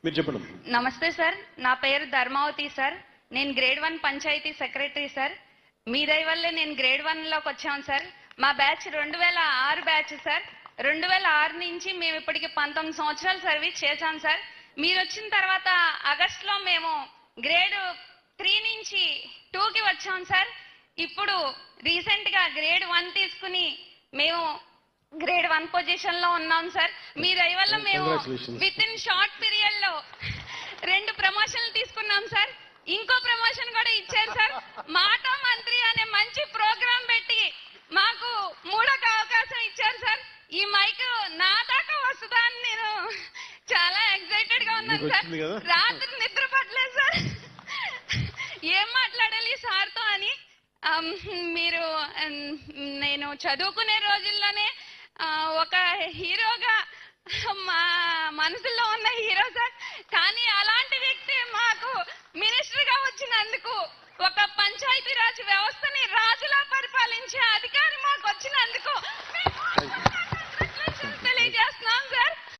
మీరు చెప్పండి. నమస్తే సార్, నా పేరు ధర్మావతి సార్. నేను గ్రేడ్ 1 పంచాయతీ సెక్రటరీ సార్. మీ దయ వల్లే నేను గ్రేడ్ 1 లోకి వచ్చాను సార్. మా బ్యాచ్ 2006 బ్యాచ్ సార్. 2006 నుంచి మేము ఇప్పటికి 19 సంవత్సరాలు సర్వీస్ చేశాం సార్. మీరు వచ్చిన తర్వాత ఆగస్టులో మేము గ్రేడ్ 3 నుంచి 2కి వచ్చాం సార్. ఇప్పుడు రీసెంట్ గా గ్రేడ్ 1 తీసుకుని మేము గ్రేడ్ 1 పొజిషన్ లో ఉన్నాం సార్. మీ దయ వల్ల మేము విత్ ఇన్ షార్ట్ పీరియడ్ లో 2 ప్రమోషన్లు తీసుకున్నాం సార్. ఇంకో ప్రమోషన్ కూడా ఇచ్చారు సార్. మాట మంత్రి అనే మంచి ప్రోగ్రాం పెట్టి మాకు 3వ అవకాశం ఇచ్చారు సార్. ఈ మైక్ నా దాకా వస్తుందా అని నేను చాలా ఎక్సైటెడ్ గా ఉన్నాను సార్. రాత్రి నిద్ర పట్టలేదు సార్, ఏం మాట్లాడాలి సార్తో అని. మీరు నేను చదువుకునే రోజుల్లోనే ఒక హీరోగా మా మనసులో ఉన్న హీరో సార్. కానీ అలాంటి వ్యక్తి మాకు మినిస్టర్ గా వచ్చినందుకు, ఒక పంచాయతీరాజ్ వ్యవస్థని రాజులా పరిపాలించే అధికారి మాకు వచ్చినందుకు